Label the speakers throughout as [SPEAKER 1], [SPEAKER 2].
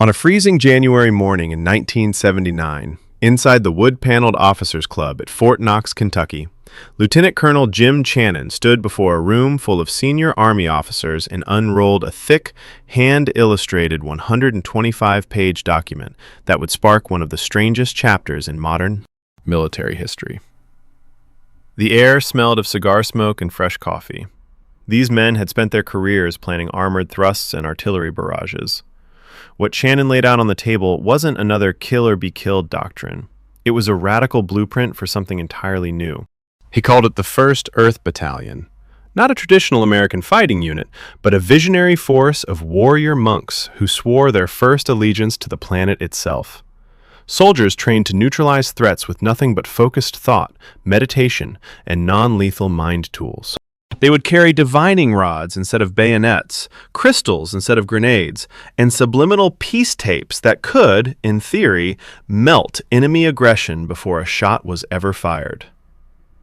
[SPEAKER 1] On a freezing January morning in 1979, inside the wood-paneled officers' club at Fort Knox, Kentucky, Lieutenant Colonel Jim Channon stood before a room full of senior Army officers and unrolled a thick, hand-illustrated 125-page document that would spark one of the strangest chapters in modern military history. The air smelled of cigar smoke and fresh coffee. These men had spent their careers planning armored thrusts and artillery barrages. What Channon laid out on the table wasn't another kill or be killed doctrine. It was a radical blueprint for something entirely new. He called it the First Earth Battalion. Not a traditional American fighting unit, but a visionary force of warrior monks who swore their first allegiance to the planet itself. Soldiers trained to neutralize threats with nothing but focused thought, meditation, and non-lethal mind tools. They would carry divining rods instead of bayonets, crystals instead of grenades, and subliminal peace tapes that could, in theory, melt enemy aggression before a shot was ever fired.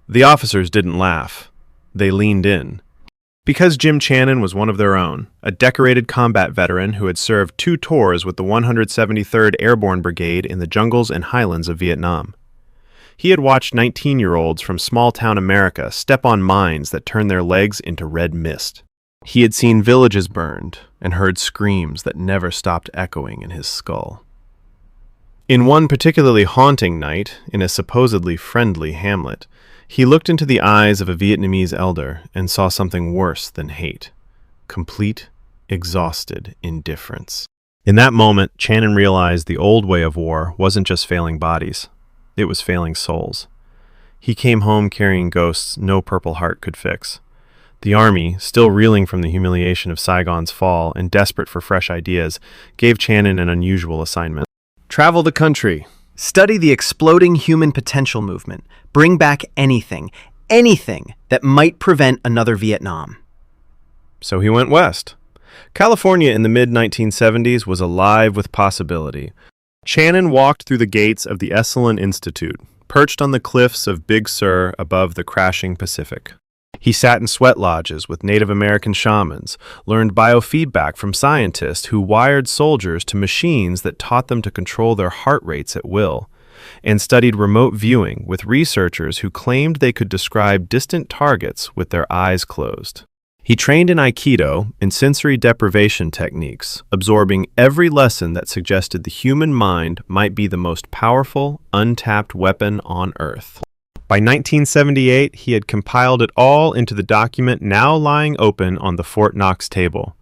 [SPEAKER 1] The officers didn't laugh. They leaned in. Because Jim Channon was one of their own, a decorated combat veteran who had served 2 tours with the 173rd Airborne Brigade in the jungles and highlands of Vietnam. He had watched 19-year-olds from small-town America step on mines that turned their legs into red mist. He had seen villages burned and heard screams that never stopped echoing in his skull. In one particularly haunting night, in a supposedly friendly hamlet, he looked into the eyes of a Vietnamese elder and saw something worse than hate. Complete, exhausted indifference. In that moment, Channon realized the old way of war wasn't just failing bodies. It was failing souls. He came home carrying ghosts no Purple Heart could fix. The Army, still reeling from the humiliation of Saigon's fall and desperate for fresh ideas, gave Channon an unusual assignment. Travel the country.
[SPEAKER 2] Study the exploding human potential movement. Bring back anything that might prevent another Vietnam.
[SPEAKER 1] So he went west. California in the mid-1970s was alive with possibility. Channon walked through the gates of the Esalen Institute, perched on the cliffs of Big Sur above the crashing Pacific. He sat in sweat lodges with Native American shamans, learned biofeedback from scientists who wired soldiers to machines that taught them to control their heart rates at will, and studied remote viewing with researchers who claimed they could describe distant targets with their eyes closed. He trained in Aikido and sensory deprivation techniques, absorbing every lesson that suggested the human mind might be the most powerful, untapped weapon on Earth. By 1978, he had compiled it all into the document now lying open on the Fort Knox table,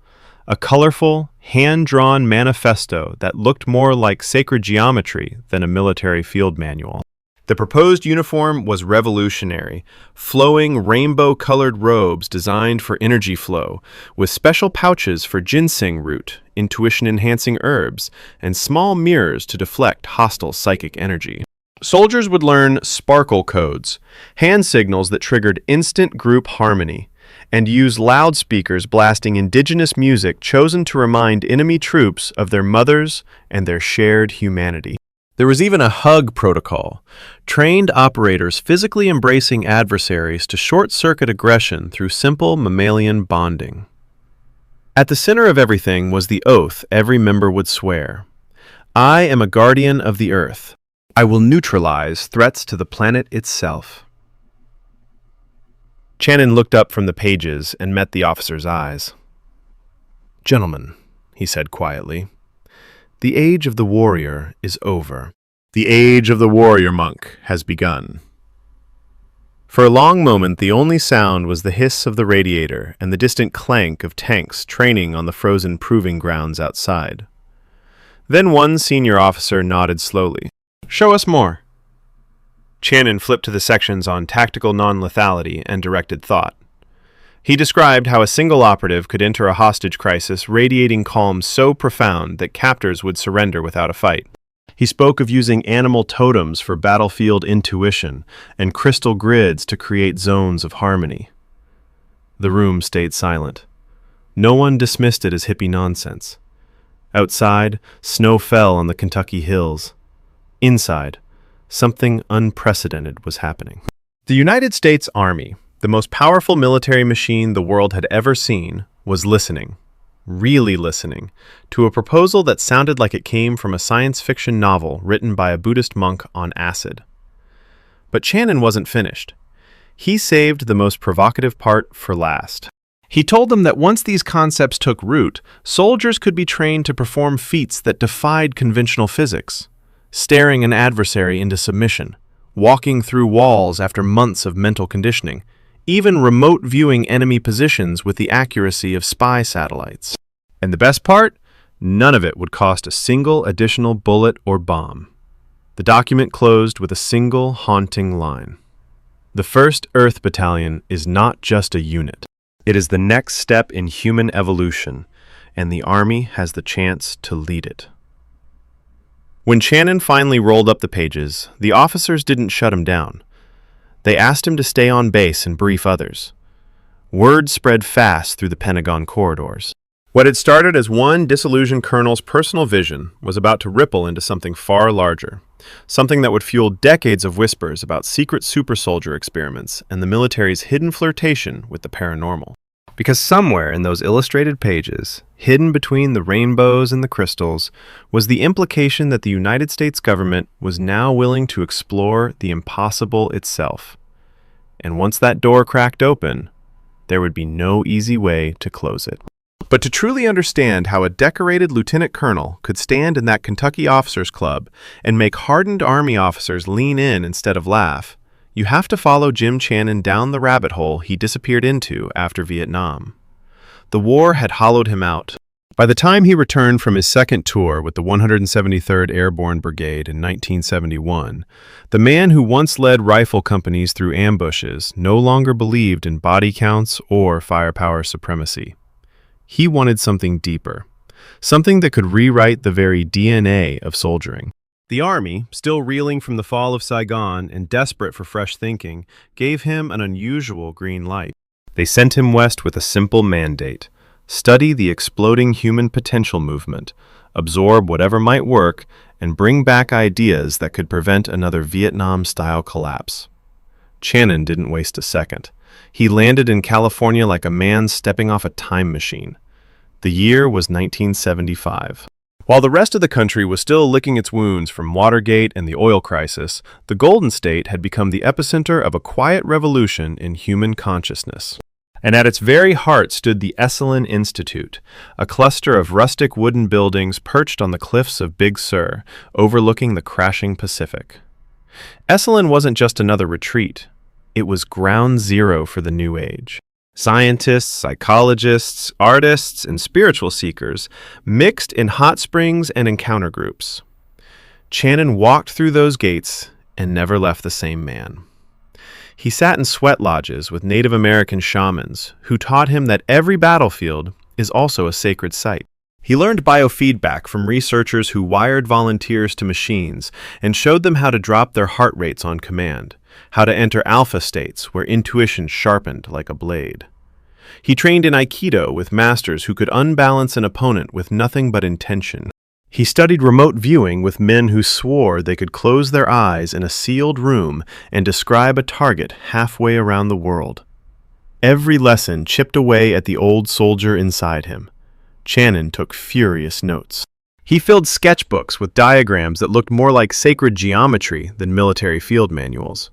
[SPEAKER 1] a colorful, hand-drawn manifesto that looked more like sacred geometry than a military field manual. The proposed uniform was revolutionary, flowing rainbow-colored robes designed for energy flow, with special pouches for ginseng root, intuition-enhancing herbs, and small mirrors to deflect hostile psychic energy. Soldiers would learn sparkle codes, hand signals that triggered instant group harmony, and use loudspeakers blasting indigenous music chosen to remind enemy troops of their mothers and their shared humanity. There was even a hug protocol, trained operators physically embracing adversaries to short-circuit aggression through simple mammalian bonding. At the center of everything was the oath every member would swear. I am a guardian of the Earth. I will neutralize threats to the planet itself. Channon looked up from the pages and met the officer's eyes. "Gentlemen," he said quietly, "the age of the warrior is over. The age of the warrior monk has begun." For a long moment, the only sound was the hiss of the radiator and the distant clank of tanks training on the frozen proving grounds outside. Then one senior officer nodded slowly. "Show us more." Channon flipped to the sections on tactical non-lethality and directed thought. He described how a single operative could enter a hostage crisis radiating calm so profound that captors would surrender without a fight. He spoke of using animal totems for battlefield intuition and crystal grids to create zones of harmony. The room stayed silent. No one dismissed it as hippie nonsense. Outside, snow fell on the Kentucky hills. Inside, something unprecedented was happening. The United States Army, the most powerful military machine the world had ever seen, was listening. really listening, to a proposal that sounded like it came from a science fiction novel written by a Buddhist monk on acid. But Channon wasn't finished. He saved the most provocative part for last. He told them that once these concepts took root, soldiers could be trained to perform feats that defied conventional physics, staring an adversary into submission, walking through walls after months of mental conditioning, even remote viewing enemy positions with the accuracy of spy satellites. And the best part? None of it would cost a single additional bullet or bomb. The document closed with a single haunting line. The 1st Earth Battalion is not just a unit. It is the next step in human evolution, and the Army has the chance to lead it. When Channon finally rolled up the pages, the officers didn't shut him down. They asked him to stay on base and brief others. Word spread fast through the Pentagon corridors. What had started as one disillusioned colonel's personal vision was about to ripple into something far larger, something that would fuel decades of whispers about secret super-soldier experiments and the military's hidden flirtation with the paranormal. Because somewhere in those illustrated pages, hidden between the rainbows and the crystals, was the implication that the United States government was now willing to explore the impossible itself. And once that door cracked open, there would be no easy way to close it. But to truly understand how a decorated lieutenant colonel could stand in that Kentucky Officers Club and make hardened Army officers lean in instead of laugh, you have to follow Jim Channon down the rabbit hole he disappeared into after Vietnam. The war had hollowed him out. By the time he returned from his second tour with the 173rd Airborne Brigade in 1971, the man who once led rifle companies through ambushes no longer believed in body counts or firepower supremacy. He wanted something deeper, something that could rewrite the very DNA of soldiering. The Army, still reeling from the fall of Saigon and desperate for fresh thinking, gave him an unusual green light. They sent him west with a simple mandate: study the exploding human potential movement, absorb whatever might work, and bring back ideas that could prevent another Vietnam-style collapse. Channon didn't waste a second. He landed in California like a man stepping off a time machine. The year was 1975. While the rest of the country was still licking its wounds from Watergate and the oil crisis, the Golden State had become the epicenter of a quiet revolution in human consciousness. And at its very heart stood the Esalen Institute, a cluster of rustic wooden buildings perched on the cliffs of Big Sur, overlooking the crashing Pacific. Esalen wasn't just another retreat. It was ground zero for the New Age. Scientists, psychologists, artists, and spiritual seekers mixed in hot springs and encounter groups. Channon walked through those gates and never left the same man. He sat in sweat lodges with Native American shamans who taught him that every battlefield is also a sacred site. He learned biofeedback from researchers who wired volunteers to machines and showed them how to drop their heart rates on command, how to enter alpha states where intuition sharpened like a blade. He trained in Aikido with masters who could unbalance an opponent with nothing but intention. He studied remote viewing with men who swore they could close their eyes in a sealed room and describe a target halfway around the world. Every lesson chipped away at the old soldier inside him. Channon took furious notes. He filled sketchbooks with diagrams that looked more like sacred geometry than military field manuals.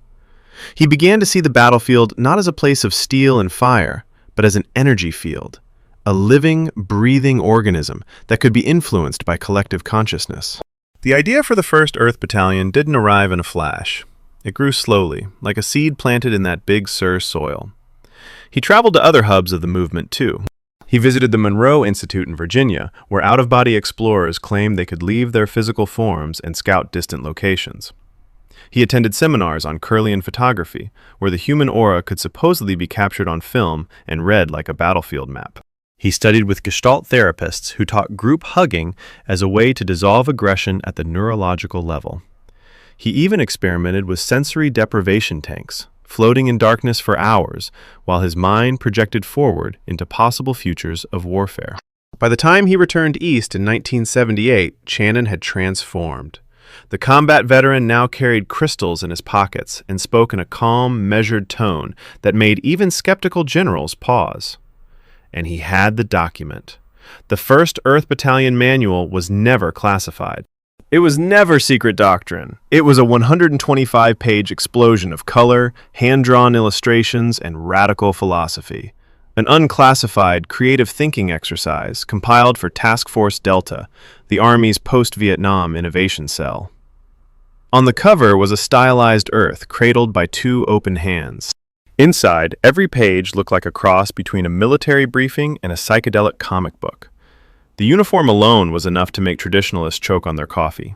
[SPEAKER 1] He began to see the battlefield not as a place of steel and fire, but as an energy field, a living, breathing organism that could be influenced by collective consciousness. The idea for the 1st Earth Battalion didn't arrive in a flash. It grew slowly, like a seed planted in that Big Sur soil. He traveled to other hubs of the movement, too. He visited the Monroe Institute in Virginia, where out-of-body explorers claimed they could leave their physical forms and scout distant locations. He attended seminars on Kirlian photography, where the human aura could supposedly be captured on film and read like a battlefield map. He studied with Gestalt therapists who taught group hugging as a way to dissolve aggression at the neurological level. He even experimented with sensory deprivation tanks, floating in darkness for hours while his mind projected forward into possible futures of warfare. By the time he returned east in 1978, Channon had transformed. The combat veteran now carried crystals in his pockets and spoke in a calm, measured tone that made even skeptical generals pause. And he had the document, The first Earth Battalion manual was never classified. It was never secret doctrine. It was a 125-page explosion of color, hand-drawn illustrations, and radical philosophy. An unclassified, creative thinking exercise compiled for Task Force Delta, the Army's post-Vietnam innovation cell. On the cover was a stylized Earth cradled by two open hands. Inside, every page looked like a cross between a military briefing and a psychedelic comic book. The uniform alone was enough to make traditionalists choke on their coffee.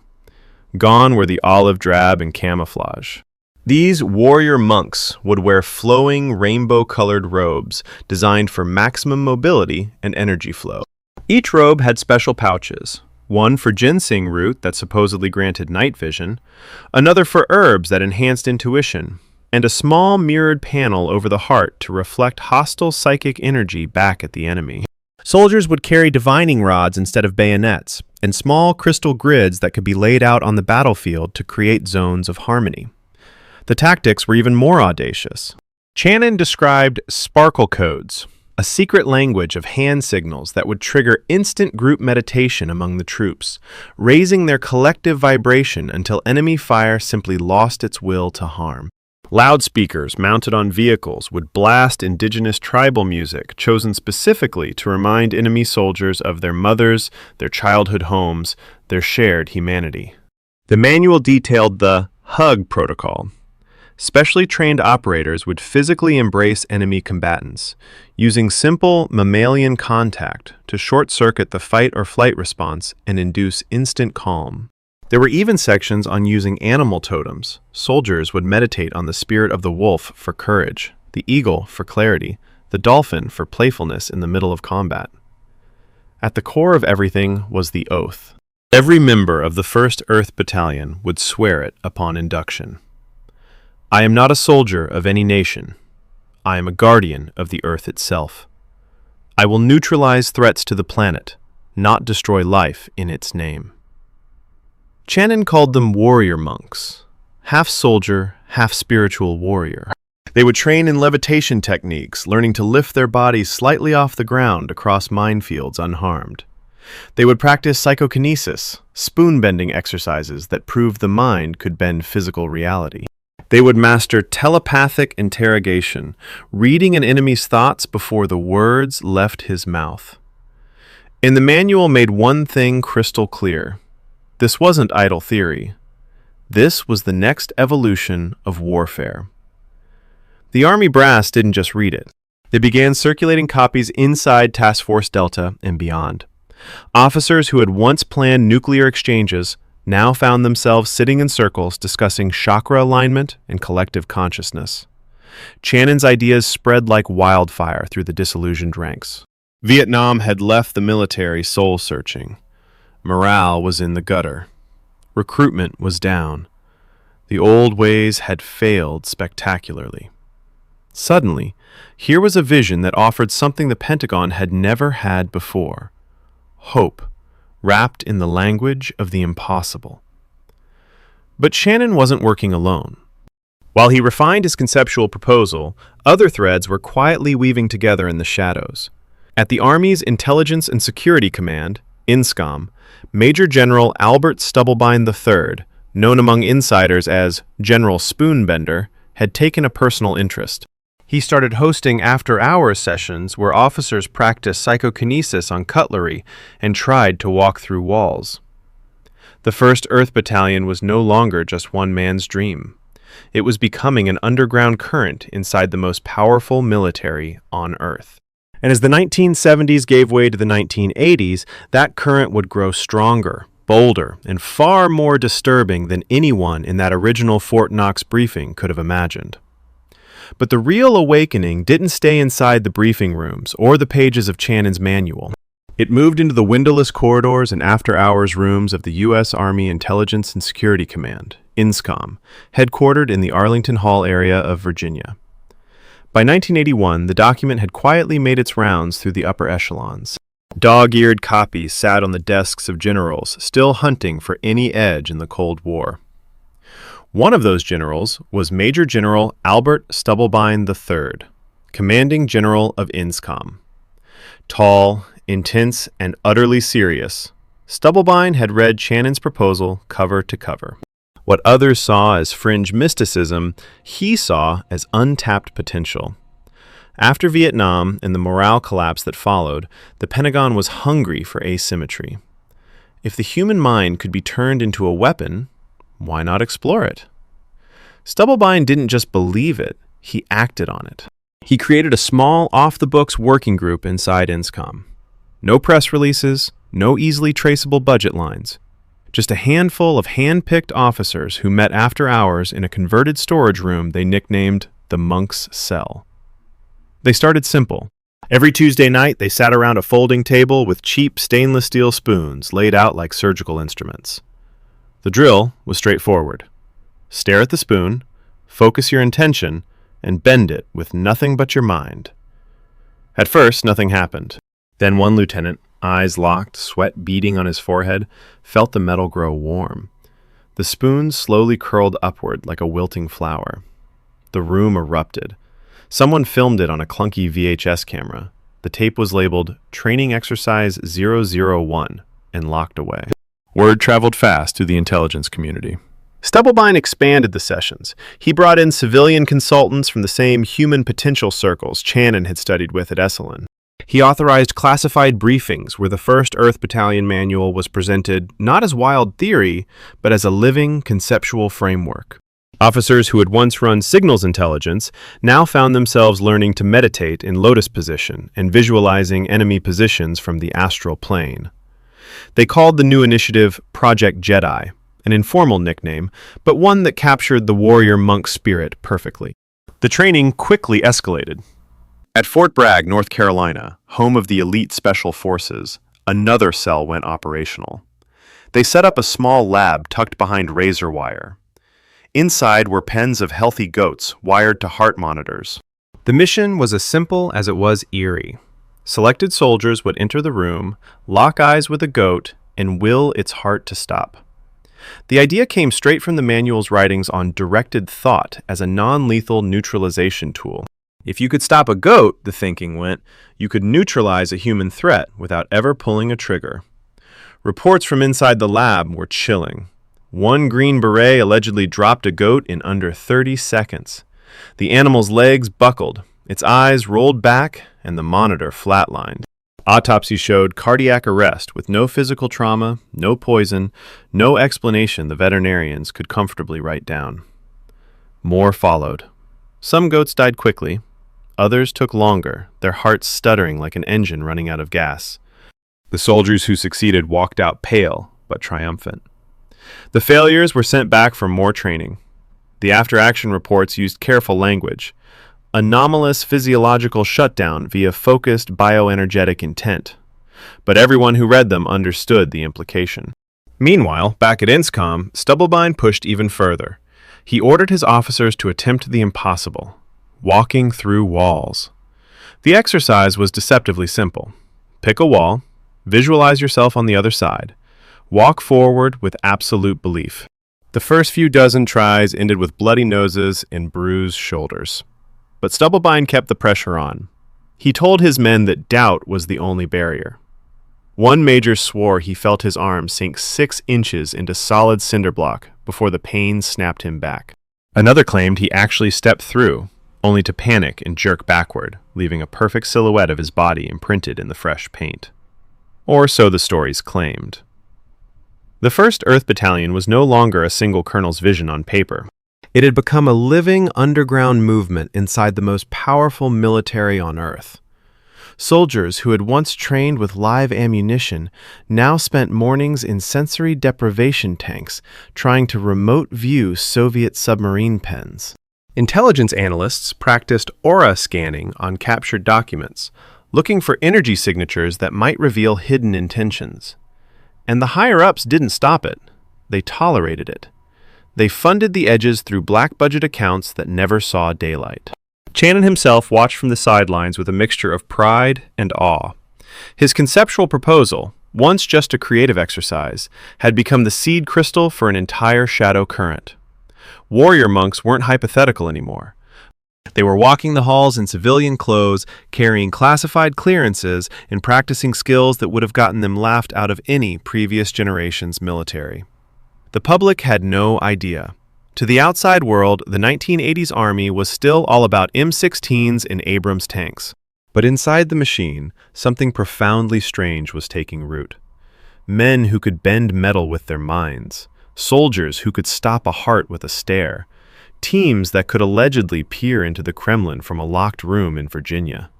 [SPEAKER 1] Gone were the olive drab and camouflage. These warrior monks would wear flowing, rainbow-colored robes designed for maximum mobility and energy flow. Each robe had special pouches, one for ginseng root that supposedly granted night vision, another for herbs that enhanced intuition, and a small mirrored panel over the heart to reflect hostile psychic energy back at the enemy. Soldiers would carry divining rods instead of bayonets, and small crystal grids that could be laid out on the battlefield to create zones of harmony. The tactics were even more audacious. Channon described sparkle codes, a secret language of hand signals that would trigger instant group meditation among the troops, raising their collective vibration until enemy fire simply lost its will to harm. Loudspeakers mounted on vehicles would blast indigenous tribal music chosen specifically to remind enemy soldiers of their mothers, their childhood homes, their shared humanity. The manual detailed the hug protocol. Specially trained operators would physically embrace enemy combatants, using simple mammalian contact to short-circuit the fight-or-flight response and induce instant calm. There were even sections on using animal totems. Soldiers would meditate on the spirit of the wolf for courage, the eagle for clarity, the dolphin for playfulness in the middle of combat. At the core of everything was the oath. Every member of the 1st Earth Battalion would swear it upon induction. I am not a soldier of any nation. I am a guardian of the Earth itself. I will neutralize threats to the planet, not destroy life in its name. Channon called them warrior monks, half soldier, half spiritual warrior. They would train in levitation techniques, learning to lift their bodies slightly off the ground across minefields unharmed. They would practice psychokinesis, spoon-bending exercises that proved the mind could bend physical reality. They would master telepathic interrogation, reading an enemy's thoughts before the words left his mouth. And the manual made one thing crystal clear. This wasn't idle theory. This was the next evolution of warfare. The Army brass didn't just read it. They began circulating copies inside Task Force Delta and beyond. Officers who had once planned nuclear exchanges now found themselves sitting in circles discussing chakra alignment and collective consciousness. Channon's ideas spread like wildfire through the disillusioned ranks. Vietnam had left the military soul-searching. Morale was in the gutter. Recruitment was down. The old ways had failed spectacularly. Suddenly, here was a vision that offered something the Pentagon had never had before: hope, wrapped in the language of the impossible. But Channon wasn't working alone. While he refined his conceptual proposal, other threads were quietly weaving together in the shadows. At the Army's Intelligence and Security Command, INSCOM, Major General Albert Stubblebine III, known among insiders as General Spoonbender, had taken a personal interest. He started hosting after-hours sessions where officers practiced psychokinesis on cutlery and tried to walk through walls. The 1st Earth Battalion was no longer just one man's dream. It was becoming an underground current inside the most powerful military on Earth. And as the 1970s gave way to the 1980s, that current would grow stronger, bolder, and far more disturbing than anyone in that original Fort Knox briefing could have imagined. But the real awakening didn't stay inside the briefing rooms or the pages of Channon's manual. It moved into the windowless corridors and after-hours rooms of the U.S. Army Intelligence and Security Command, INSCOM, headquartered in the Arlington Hall area of Virginia. By 1981, the document had quietly made its rounds through the upper echelons. Dog-eared copies sat on the desks of generals still hunting for any edge in the Cold War. One of those generals was Major General Albert Stubblebine III, commanding general of INSCOM. Tall, intense and utterly serious. Stubblebine had read Channon's proposal cover to cover. What others saw as fringe mysticism, he saw as untapped potential. After Vietnam and the morale collapse that followed, the Pentagon was hungry for asymmetry. If the human mind could be turned into a weapon, why not explore it? Stubblebine didn't just believe it, he acted on it. He created a small, off-the-books working group inside INSCOM. No press releases, no easily traceable budget lines. Just a handful of hand-picked officers who met after hours in a converted storage room they nicknamed the Monk's Cell. They started simple. Every Tuesday night, they sat around a folding table with cheap stainless steel spoons laid out like surgical instruments. The drill was straightforward. Stare at the spoon, focus your intention, and bend it with nothing but your mind. At first, nothing happened. Then one lieutenant, eyes locked, sweat beading on his forehead, felt the metal grow warm. The spoon slowly curled upward like a wilting flower. The room erupted. Someone filmed it on a clunky VHS camera. The tape was labeled Training Exercise 001 and locked away. Word traveled fast through the intelligence community. Stubblebine expanded the sessions. He brought in civilian consultants from the same human potential circles Channon had studied with at Esalen. He authorized classified briefings where the first Earth Battalion manual was presented not as wild theory, but as a living, conceptual framework. Officers who had once run signals intelligence now found themselves learning to meditate in lotus position and visualizing enemy positions from the astral plane. They called the new initiative Project Jedi, an informal nickname, but one that captured the warrior monk spirit perfectly. The training quickly escalated. At Fort Bragg, North Carolina, home of the elite special forces, another cell went operational. They set up a small lab tucked behind razor wire. Inside were pens of healthy goats wired to heart monitors. The mission was as simple as it was eerie. Selected soldiers would enter the room, lock eyes with a goat, and will its heart to stop. The idea came straight from the manual's writings on directed thought as a non-lethal neutralization tool. If you could stop a goat, the thinking went, you could neutralize a human threat without ever pulling a trigger. Reports from inside the lab were chilling. One Green Beret allegedly dropped a goat in under 30 seconds. The animal's legs buckled, its eyes rolled back, and the monitor flatlined. Autopsy showed cardiac arrest with no physical trauma, no poison, no explanation the veterinarians could comfortably write down. More followed. Some goats died quickly. Others took longer, their hearts stuttering like an engine running out of gas. The soldiers who succeeded walked out pale, but triumphant. The failures were sent back for more training. The after-action reports used careful language. Anomalous physiological shutdown via focused bioenergetic intent. But everyone who read them understood the implication. Meanwhile, back at INSCOM, Stubblebine pushed even further. He ordered his officers to attempt the impossible. Walking through walls. The exercise was deceptively simple. Pick a wall, visualize yourself on the other side, walk forward with absolute belief. The first few dozen tries ended with bloody noses and bruised shoulders. But Stubblebine kept the pressure on. He told his men that doubt was the only barrier. One major swore he felt his arm sink 6 inches into solid cinder block before the pain snapped him back. Another claimed he actually stepped through, only to panic and jerk backward, leaving a perfect silhouette of his body imprinted in the fresh paint. Or so the stories claimed. The 1st Earth Battalion was no longer a single colonel's vision on paper. It had become a living underground movement inside the most powerful military on Earth. Soldiers who had once trained with live ammunition now spent mornings in sensory deprivation tanks trying to remote view Soviet submarine pens. Intelligence analysts practiced aura scanning on captured documents, looking for energy signatures that might reveal hidden intentions. And the higher-ups didn't stop it. They tolerated it. They funded the edges through black-budget accounts that never saw daylight. Channon himself watched from the sidelines with a mixture of pride and awe. His conceptual proposal, once just a creative exercise, had become the seed crystal for an entire shadow current. Warrior monks weren't hypothetical anymore. They were walking the halls in civilian clothes, carrying classified clearances, and practicing skills that would have gotten them laughed out of any previous generation's military. The public had no idea. To the outside world, the 1980s Army was still all about M16s and Abrams tanks. But inside the machine, something profoundly strange was taking root. Men who could bend metal with their minds, soldiers who could stop a heart with a stare, teams that could allegedly peer into the Kremlin from a locked room in Virginia.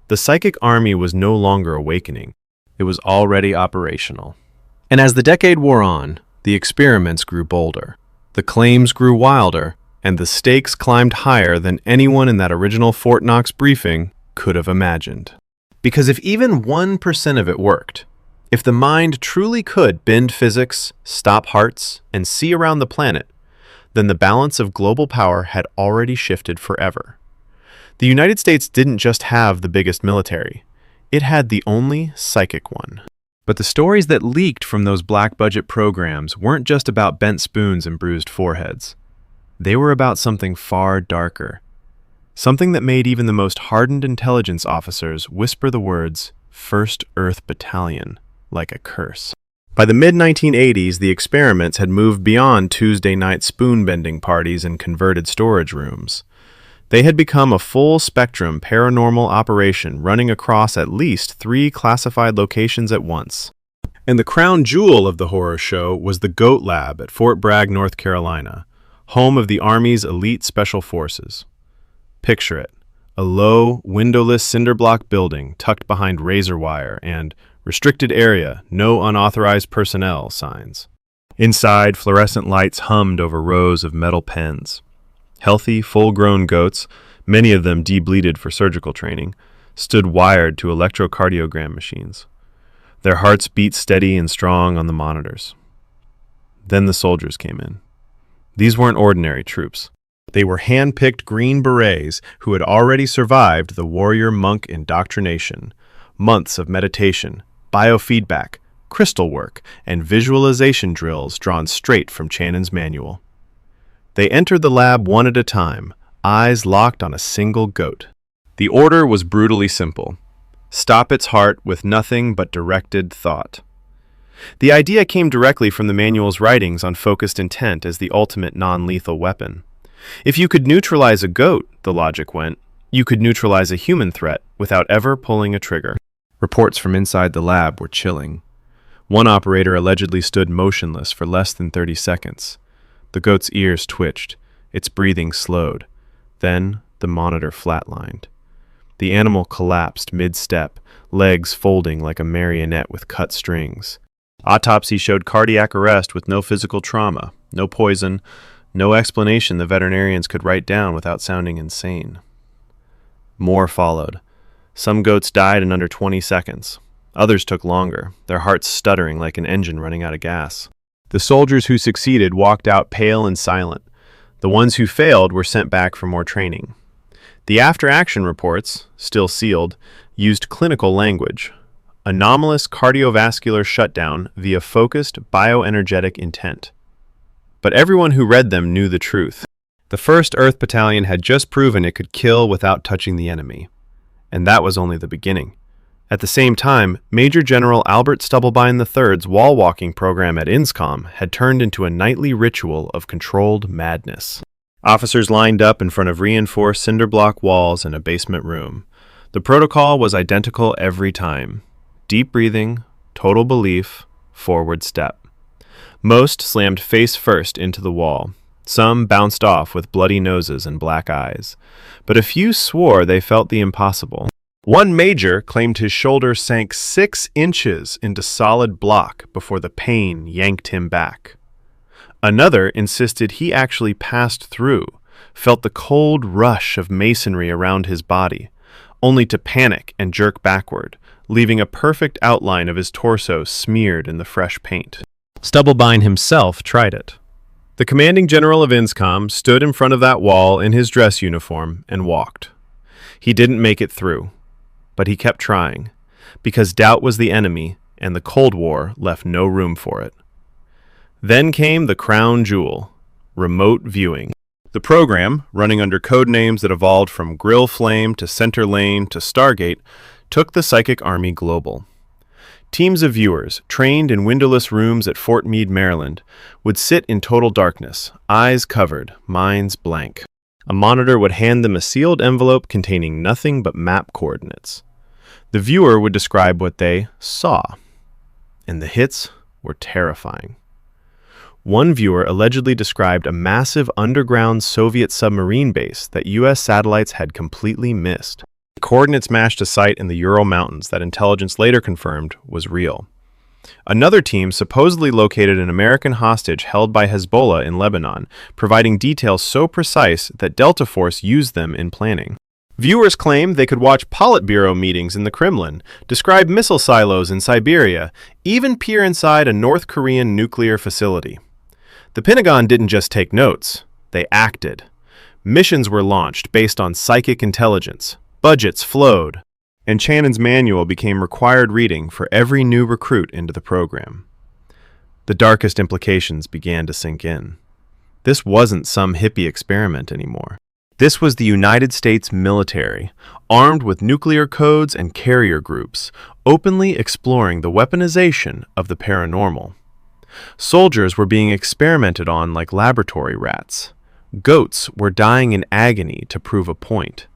[SPEAKER 1] The psychic army was no longer awakening. It was already operational. And as the decade wore on, the experiments grew bolder. The claims grew wilder, and the stakes climbed higher than anyone in that original Fort Knox briefing could have imagined. Because if even 1% of it worked, if the mind truly could bend physics, stop hearts, and see around the planet, then the balance of global power had already shifted forever. The United States didn't just have the biggest military. It had the only psychic one. But the stories that leaked from those black budget programs weren't just about bent spoons and bruised foreheads. They were about something far darker. Something that made even the most hardened intelligence officers whisper the words, "First Earth Battalion," like a curse. By the mid-1980s, the experiments had moved beyond Tuesday night spoon-bending parties in converted storage rooms. They had become a full-spectrum paranormal operation running across at least 3 classified locations at once. And the crown jewel of the horror show was the Goat Lab at Fort Bragg, North Carolina, home of the Army's elite special forces. Picture it, a low, windowless cinder block building tucked behind razor wire and "Restricted area, no unauthorized personnel" signs. Inside, fluorescent lights hummed over rows of metal pens. Healthy, full-grown goats, many of them debleeded for surgical training, stood wired to electrocardiogram machines. Their hearts beat steady and strong on the monitors. Then the soldiers came in. These weren't ordinary troops. They were hand-picked Green Berets who had already survived the warrior monk indoctrination, months of meditation, biofeedback, crystal work, and visualization drills drawn straight from Channon's manual. They entered the lab one at a time, eyes locked on a single goat. The order was brutally simple. Stop its heart with nothing but directed thought. The idea came directly from the manual's writings on focused intent as the ultimate non-lethal weapon. If you could neutralize a goat, the logic went, you could neutralize a human threat without ever pulling a trigger. Reports from inside the lab were chilling. One operator allegedly stood motionless for less than 30 seconds. The goat's ears twitched, its breathing slowed. Then the monitor flatlined. The animal collapsed mid-step, legs folding like a marionette with cut strings. Autopsy showed cardiac arrest with no physical trauma, no poison, no explanation the veterinarians could write down without sounding insane. More followed. Some goats died in under 20 seconds. Others took longer, their hearts stuttering like an engine running out of gas. The soldiers who succeeded walked out pale and silent. The ones who failed were sent back for more training. The after-action reports, still sealed, used clinical language. Anomalous cardiovascular shutdown via focused bioenergetic intent. But everyone who read them knew the truth. The 1st Earth Battalion had just proven it could kill without touching the enemy. And that was only the beginning. At the same time, Major General Albert Stubblebine III's wall-walking program at INSCOM had turned into a nightly ritual of controlled madness. Officers lined up in front of reinforced cinder block walls in a basement room. The protocol was identical every time. Deep breathing, total belief, forward step. Most slammed face first into the wall. Some bounced off with bloody noses and black eyes. But a few swore they felt the impossible. One major claimed his shoulder sank 6 inches into solid block before the pain yanked him back. Another insisted he actually passed through, felt the cold rush of masonry around his body, only to panic and jerk backward, leaving a perfect outline of his torso smeared in the fresh paint. Stubblebine himself tried it. The commanding general of INSCOM stood in front of that wall in his dress uniform and walked. He didn't make it through, but he kept trying, because doubt was the enemy and the Cold War left no room for it. Then came the crown jewel, remote viewing. The program, running under code names that evolved from Grill Flame to Center Lane to Stargate, took the Psychic Army global. Teams of viewers, trained in windowless rooms at Fort Meade, Maryland, would sit in total darkness, eyes covered, minds blank. A monitor would hand them a sealed envelope containing nothing but map coordinates. The viewer would describe what they saw, and the hits were terrifying. One viewer allegedly described a massive underground Soviet submarine base that U.S. satellites had completely missed. The coordinates matched a site in the Ural Mountains that intelligence later confirmed was real. Another team supposedly located an American hostage held by Hezbollah in Lebanon, providing details so precise that Delta Force used them in planning. Viewers claimed they could watch Politburo meetings in the Kremlin, describe missile silos in Siberia, even peer inside a North Korean nuclear facility. The Pentagon didn't just take notes, they acted. Missions were launched based on psychic intelligence, budgets flowed, and Channon's manual became required reading for every new recruit into the program. The darkest implications began to sink in. This wasn't some hippie experiment anymore. This was the United States military, armed with nuclear codes and carrier groups, openly exploring the weaponization of the paranormal. Soldiers were being experimented on like laboratory rats. Goats were dying in agony to prove a point.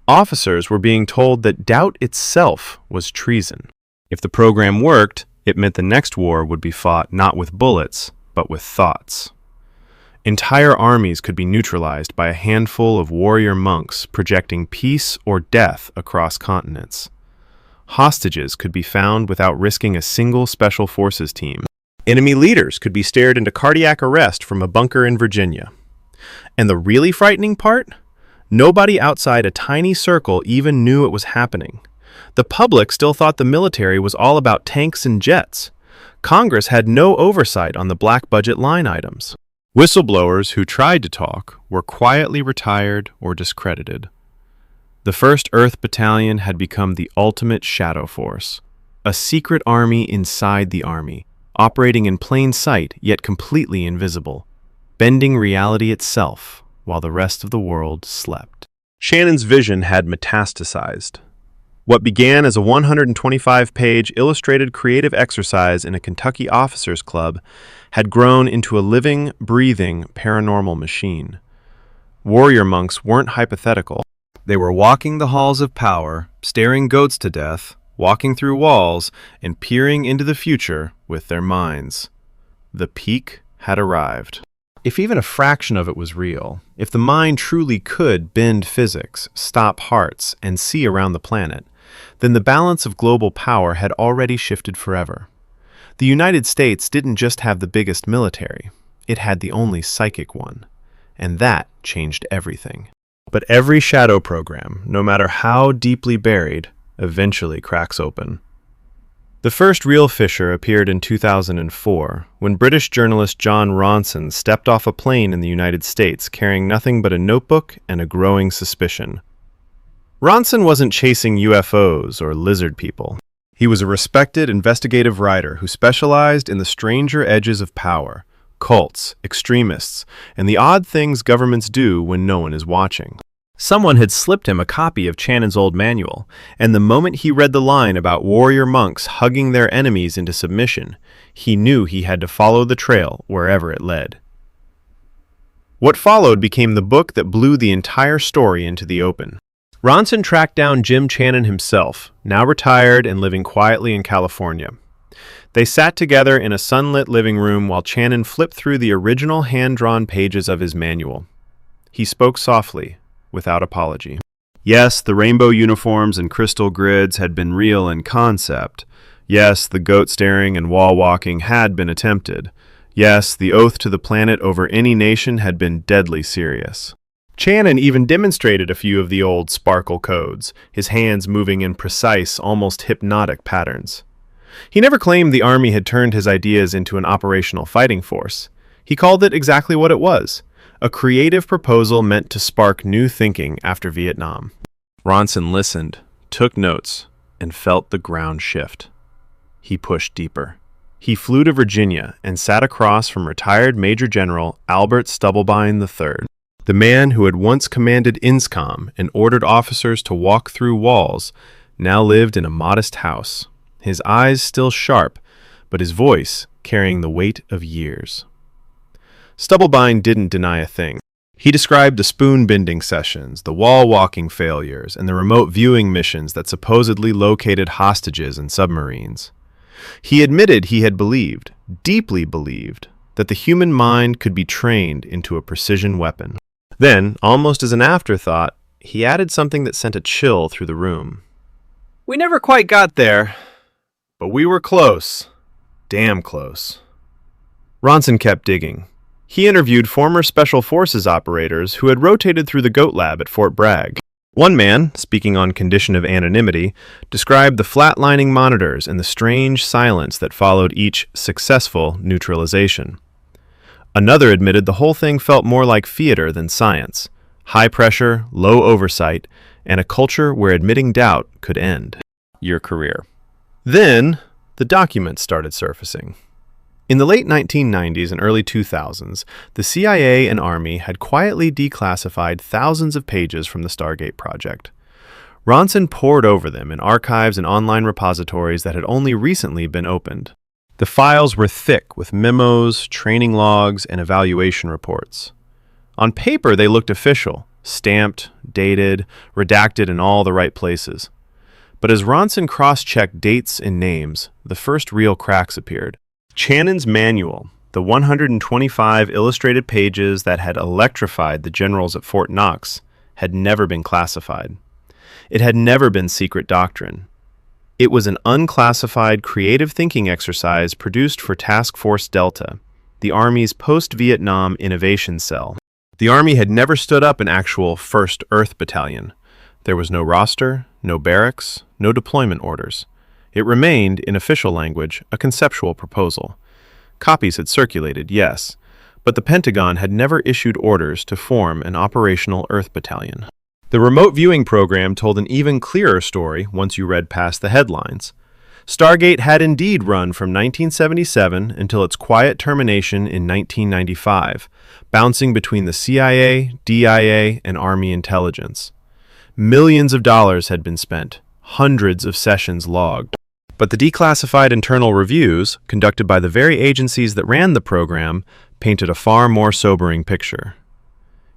[SPEAKER 1] Officers were being told that doubt itself was treason. If the program worked, it meant the next war would be fought not with bullets, but with thoughts. Entire armies could be neutralized by a handful of warrior monks projecting peace or death across continents. Hostages could be found without risking a single special forces team. Enemy leaders could be stared into cardiac arrest from a bunker in Virginia. And the really frightening part? Nobody outside a tiny circle even knew it was happening. The public still thought the military was all about tanks and jets. Congress had no oversight on the black budget line items. Whistleblowers who tried to talk were quietly retired or discredited. The 1st Earth Battalion had become the ultimate shadow force, a secret army inside the army, operating in plain sight yet completely invisible, bending reality itself while the rest of the world slept. Channon's vision had metastasized. What began as a 125-page illustrated creative exercise in a Kentucky officers' club had grown into a living, breathing paranormal machine. Warrior monks weren't hypothetical. They were walking the halls of power, staring goats to death, walking through walls, and peering into the future with their minds. The peak had arrived. If even a fraction of it was real, if the mind truly could bend physics, stop hearts, and see around the planet, then the balance of global power had already shifted forever. The United States didn't just have the biggest military, it had the only psychic one, and that changed everything. But every shadow program, no matter how deeply buried, eventually cracks open. The first real fissure appeared in 2004, when British journalist John Ronson stepped off a plane in the United States carrying nothing but a notebook and a growing suspicion. Ronson wasn't chasing UFOs or lizard people. He was a respected investigative writer who specialized in the stranger edges of power, cults, extremists, and the odd things governments do when no one is watching. Someone had slipped him a copy of Channon's old manual, and the moment he read the line about warrior monks hugging their enemies into submission, he knew he had to follow the trail wherever it led. What followed became the book that blew the entire story into the open. Ronson tracked down Jim Channon himself, now retired and living quietly in California. They sat together in a sunlit living room while Channon flipped through the original hand-drawn pages of his manual. He spoke softly, without apology. Yes, the rainbow uniforms and crystal grids had been real in concept. Yes, the goat staring and wall walking had been attempted. Yes, the oath to the planet over any nation had been deadly serious. Channon even demonstrated a few of the old sparkle codes, his hands moving in precise, almost hypnotic patterns. He never claimed the Army had turned his ideas into an operational fighting force. He called it exactly what it was, a creative proposal meant to spark new thinking after Vietnam. Ronson listened, took notes, and felt the ground shift. He pushed deeper. He flew to Virginia and sat across from retired Major General Albert Stubblebine III. The man who had once commanded INSCOM and ordered officers to walk through walls now lived in a modest house, his eyes still sharp, but his voice carrying the weight of years. Stubblebine didn't deny a thing. He described the spoon-bending sessions, the wall-walking failures, and the remote viewing missions that supposedly located hostages and submarines. He admitted he had believed, deeply believed, that the human mind could be trained into a precision weapon. Then, almost as an afterthought, he added something that sent a chill through the room. "We never quite got there, but we were close. Damn close." Ronson kept digging. He interviewed former Special Forces operators who had rotated through the GOAT lab at Fort Bragg. One man, speaking on condition of anonymity, described the flatlining monitors and the strange silence that followed each successful neutralization. Another admitted the whole thing felt more like theater than science, high pressure, low oversight, and a culture where admitting doubt could end your career. Then, the documents started surfacing. In the late 1990s and early 2000s, the CIA and Army had quietly declassified thousands of pages from the Stargate Project. Ronson pored over them in archives and online repositories that had only recently been opened. The files were thick with memos, training logs, and evaluation reports. On paper, they looked official, stamped, dated, redacted in all the right places. But as Ronson cross-checked dates and names, the first real cracks appeared. Channon's manual, the 125 illustrated pages that had electrified the generals at Fort Knox, had never been classified. It had never been secret doctrine. It was an unclassified creative thinking exercise produced for Task Force Delta, the Army's post-Vietnam innovation cell. The Army had never stood up an actual 1st Earth Battalion. There was no roster, no barracks, no deployment orders. It remained, in official language, a conceptual proposal. Copies had circulated, yes, but the Pentagon had never issued orders to form an operational Earth Battalion. The remote viewing program told an even clearer story once you read past the headlines. Stargate had indeed run from 1977 until its quiet termination in 1995, bouncing between the CIA, DIA, and Army intelligence. Millions of dollars had been spent, hundreds of sessions logged. But the declassified internal reviews, conducted by the very agencies that ran the program, painted a far more sobering picture.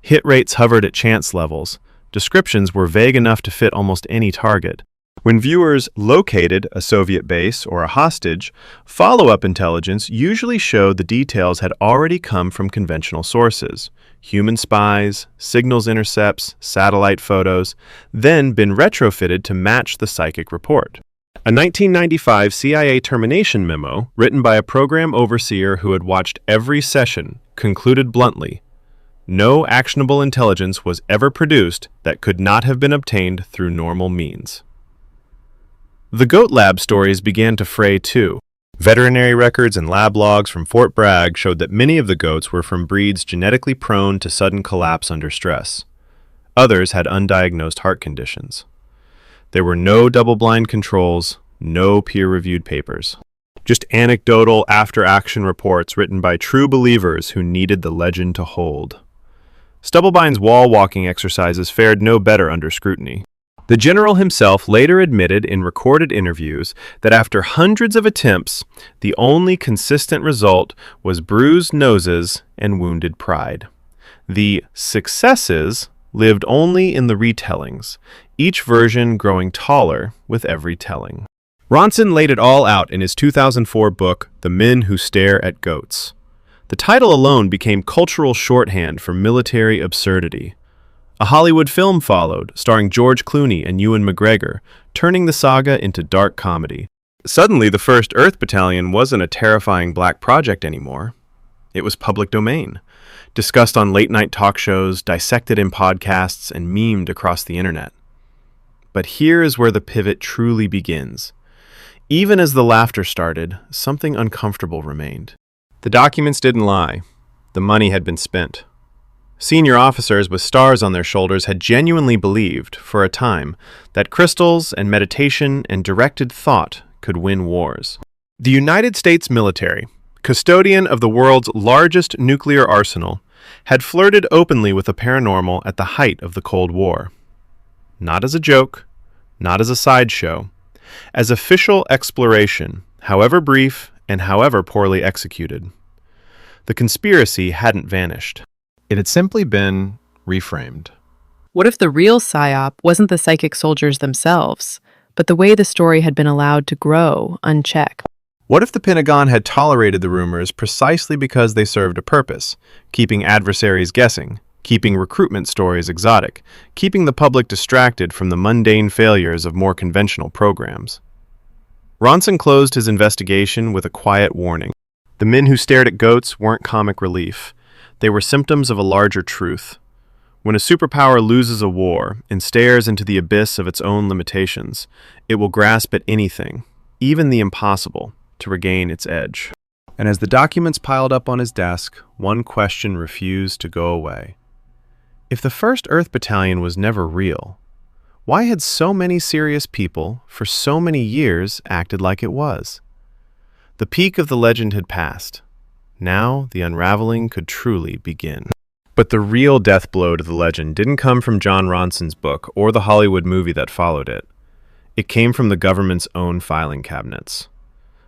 [SPEAKER 1] Hit rates hovered at chance levels. Descriptions were vague enough to fit almost any target. When viewers located a Soviet base or a hostage, follow-up intelligence usually showed the details had already come from conventional sources, human spies, signals intercepts, satellite photos, then been retrofitted to match the psychic report. A 1995 CIA termination memo, written by a program overseer who had watched every session, concluded bluntly, "No actionable intelligence was ever produced that could not have been obtained through normal means." The GOAT lab stories began to fray too. Veterinary records and lab logs from Fort Bragg showed that many of the goats were from breeds genetically prone to sudden collapse under stress. Others had undiagnosed heart conditions. There were no double-blind controls, no peer-reviewed papers. Just anecdotal after-action reports written by true believers who needed the legend to hold. Stubblebine's wall-walking exercises fared no better under scrutiny. The general himself later admitted in recorded interviews that after hundreds of attempts, the only consistent result was bruised noses and wounded pride. The successes lived only in the retellings, each version growing taller with every telling. Ronson laid it all out in his 2004 book, The Men Who Stare at Goats. The title alone became cultural shorthand for military absurdity. A Hollywood film followed, starring George Clooney and Ewan McGregor, turning the saga into dark comedy. Suddenly, the 1st Earth Battalion wasn't a terrifying black project anymore. It was public domain, discussed on late-night talk shows, dissected in podcasts, and memed across the internet. But here is where the pivot truly begins. Even as the laughter started, something uncomfortable remained. The documents didn't lie. The money had been spent. Senior officers with stars on their shoulders had genuinely believed, for a time, that crystals and meditation and directed thought could win wars. The United States military, custodian of the world's largest nuclear arsenal, had flirted openly with the paranormal at the height of the Cold War. Not as a joke, not as a sideshow, as official exploration, however brief and however poorly executed. The conspiracy hadn't vanished. It had simply been reframed.
[SPEAKER 3] What if the real psyop wasn't the psychic soldiers themselves, but the way the story had been allowed to grow unchecked?
[SPEAKER 1] What if the Pentagon had tolerated the rumors precisely because they served a purpose, keeping adversaries guessing, keeping recruitment stories exotic, keeping the public distracted from the mundane failures of more conventional programs? Ronson closed his investigation with a quiet warning. The men who stared at goats weren't comic relief. They were symptoms of a larger truth. When a superpower loses a war and stares into the abyss of its own limitations, it will grasp at anything, even the impossible, to regain its edge. And as the documents piled up on his desk, one question refused to go away. If the first Earth Battalion was never real, why had so many serious people, for so many years, acted like it was? The peak of the legend had passed. Now the unraveling could truly begin. But the real death blow to the legend didn't come from John Ronson's book or the Hollywood movie that followed it. It came from the government's own filing cabinets.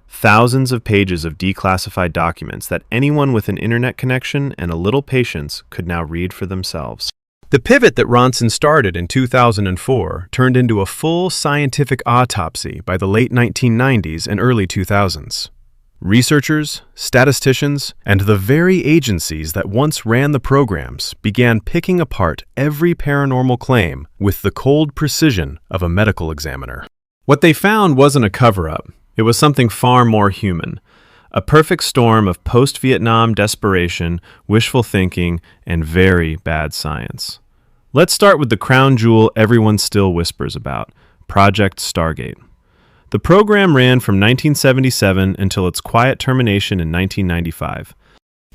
[SPEAKER 1] Thousands of pages of declassified documents that anyone with an internet connection and a little patience could now read for themselves. The pivot that Ronson started in 2004 turned into a full scientific autopsy by the late 1990s and early 2000s. Researchers, statisticians, and the very agencies that once ran the programs began picking apart every paranormal claim with the cold precision of a medical examiner. What they found wasn't a cover-up. It was something far more human. A perfect storm of post-Vietnam desperation, wishful thinking, and very bad science. Let's start with the crown jewel everyone still whispers about, Project Stargate. The program ran from 1977 until its quiet termination in 1995.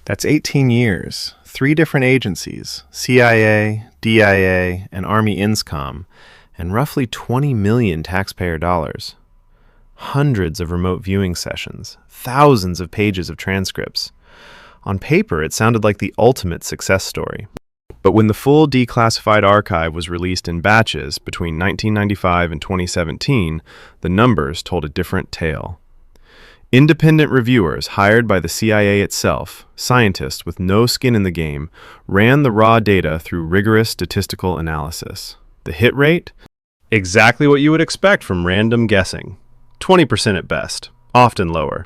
[SPEAKER 1] That's 18 years, 3 different agencies, CIA, DIA, and Army INSCOM, and roughly 20 million taxpayer dollars. Hundreds of remote viewing sessions, thousands of pages of transcripts. On paper, it sounded like the ultimate success story. But when the full declassified archive was released in batches between 1995 and 2017, the numbers told a different tale. Independent reviewers hired by the CIA itself, scientists with no skin in the game, ran the raw data through rigorous statistical analysis. The hit rate? Exactly what you would expect from random guessing. 20% at best, often lower.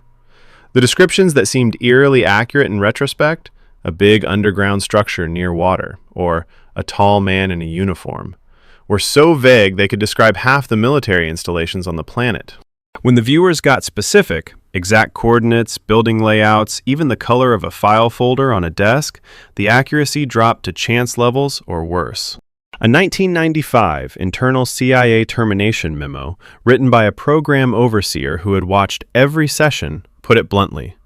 [SPEAKER 1] The descriptions that seemed eerily accurate in retrospect, a big underground structure near water, or a tall man in a uniform, were so vague they could describe half the military installations on the planet. When the viewers got specific, exact coordinates, building layouts, even the color of a file folder on a desk, the accuracy dropped to chance levels or worse. A 1995 internal CIA termination memo, written by a program overseer who had watched every session, put it bluntly.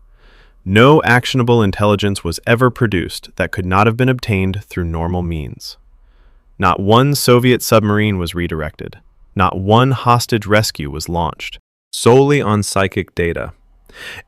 [SPEAKER 1] No actionable intelligence was ever produced that could not have been obtained through normal means. Not one Soviet submarine was redirected. Not one hostage rescue was launched, solely on psychic data.